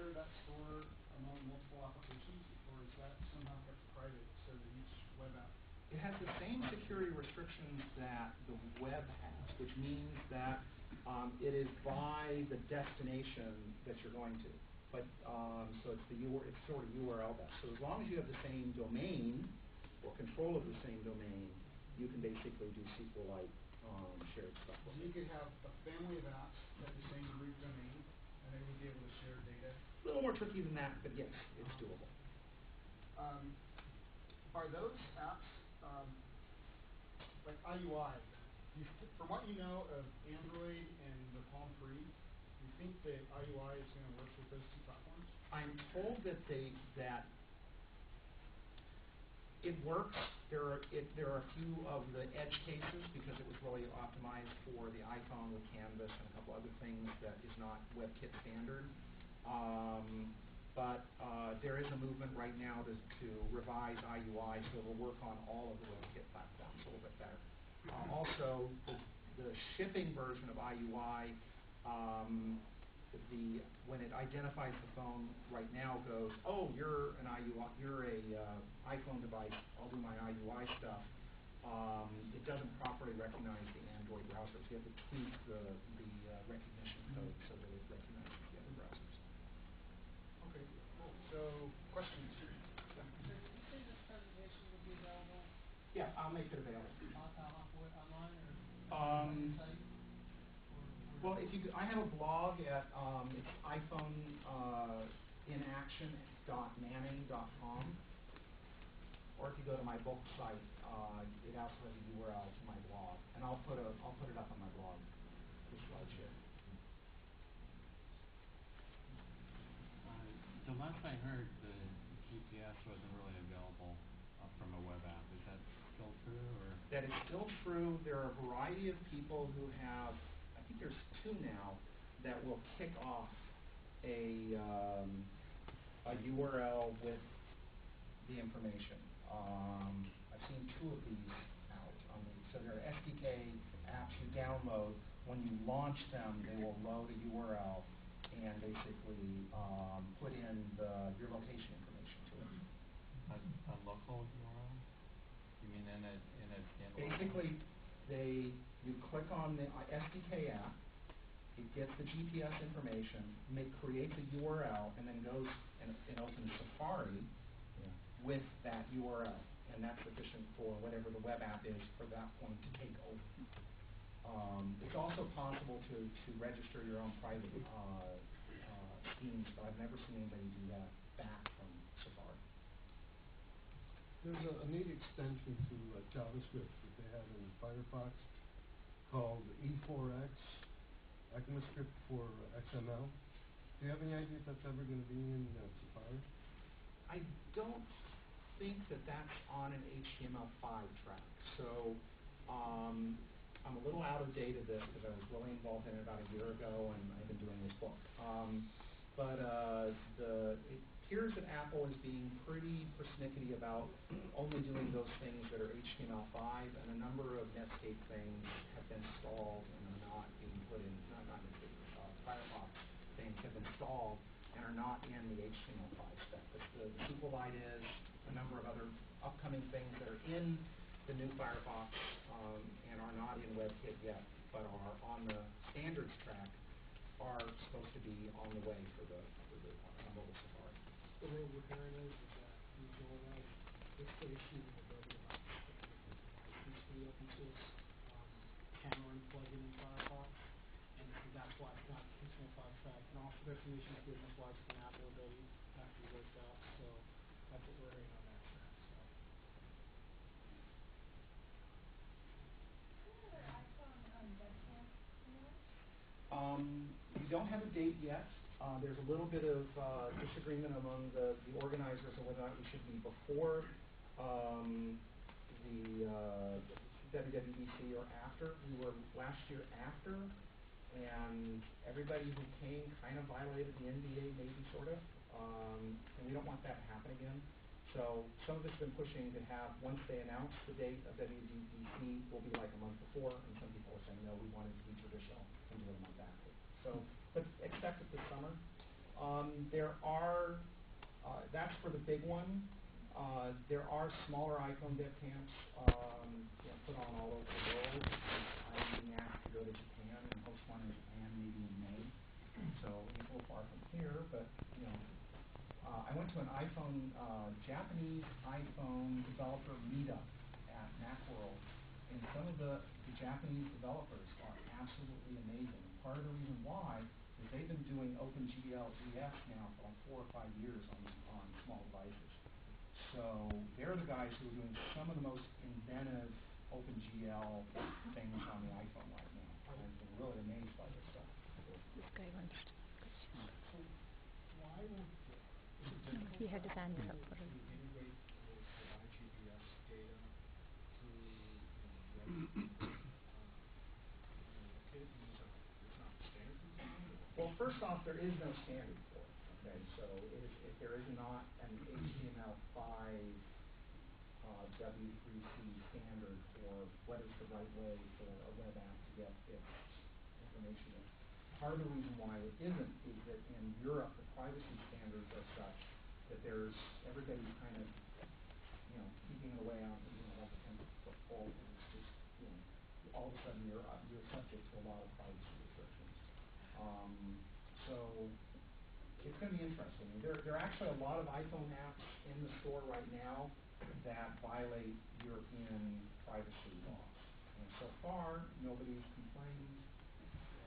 share that store among multiple applications, or is that somehow kept private so that each web app? It has the same security restrictions that the web has, which means that it is by the destination that you're going to. But so it's sort of URL based. So as long as you have the same domain or control of the same domain, you can basically do SQLite shared stuff. So you could have a family of apps at the same root domain, and they would be able to share data. A little more tricky than that, but yes, it's doable. Are those apps like IUI? From what you know of Android and the Palm 3, do you think that IUI is going to work with those two platforms? I'm told that it works. There are a few of the edge cases because it was really optimized for the iPhone with Canvas and a couple other things that is not WebKit standard. But there is a movement right now to revise IUI so it'll work on all of the WebKit platforms a little bit better. Also, the shipping version of IUI, when it identifies the phone right now, goes, oh, you're an IUI, you're a iPhone device. I'll do my IUI stuff. It doesn't properly recognize the Android browsers. You have to tweak the recognition code so that it recognizes the other browsers. Okay, cool. So, questions? Did you say this presentation will be available? Yeah, I'll make it available. Online or site? Well, I have a blog at it's iPhoneinaction.manning.com, or if you go to my book site, it also has a URL to my blog, and I'll put it up on my blog. This slideshare. The last I heard, the GPS wasn't really available from a web app. Is that still true? Or? That is still true. There are a variety of people who have, I think there's two now, that will kick off a URL with the information. I've seen two of these out. So there are SDK apps you download. When you launch them, they will load a URL and basically put in your location information to it. A local URL? You mean in a standalone? Basically, you click on the SDK app, it gets the GPS information, creates a URL, and then goes and opens Safari with that URL. And that's sufficient for whatever the web app is for that point to take over. It's also possible to register your own private schemes, but I've never seen anybody do that back from Safari. There's a neat extension to JavaScript that they have in Firefox called E4X, ECMAScript for XML. Do you have any idea if that's ever going to be in Safari? I don't think that that's on an HTML5 track. So I'm a little out of date of this because I was really involved in it about a year ago, and I've been doing this book. But it appears that Apple is being pretty persnickety about only doing those things that are HTML5, and a number of Netscape things have been installed and are not being put in, not Netscape, Firefox things have been installed and are not in the HTML5 spec. But the SQLite is, a number of other upcoming things that are in the new Firefox and are not in WebKit yet, but are on the standards track, are supposed to be on the way for the mobile Safari. The way we're hearing is that these URLs, it's the issue with the license for the open source camera and plugin in Firefox, and so that's why it's not HTML5 track. And also there's some issues given that's why it's an Apple ability after you worked out, so that's what we're hearing on that track. So. We don't have a date yet. There's a little bit of disagreement among the organizers on whether or not we should be before the WWDC or after. We were last year after, and everybody who came kind of violated the NDA, maybe sort of, and we don't want that to happen again. So some of us have been pushing to have, once they announce the date of WWDC, will be like a month before, and some people are saying, no, we want it to be traditional and do it a month after. So, but expect it this summer. There are, that's for the big one. There are smaller iPhone dev camps put on all over the world. I'm being asked to go to Japan and host one in Japan maybe in May. So it's a little far from here, but I went to an Japanese iPhone developer meetup at Macworld, and some of the Japanese developers are absolutely amazing. And part of the reason why is they've been doing OpenGL ES now for like 4 or 5 years on small devices. So they're the guys who are doing some of the most inventive OpenGL things on the iPhone right now. I've been really amazed by this stuff. This guy wants to. So why would, is it difficult He had his for hands Apple up for to him. integrate or provide GPS data through, web, located, and it's not standard component? Well, first off, there is no standard for it. Okay, so if there is not an HTML5 W3C standard for what is the right way for a web app to get its information in. Part of the reason why it isn't is that in Europe the privacy standards are such that everybody's kind of keeping it away on like a 10-foot pole, and it's just all of a sudden you're subject to a lot of privacy restrictions. So it's going to be interesting. There are actually a lot of iPhone apps in the store right now that violate European privacy laws. And so far, nobody's complained.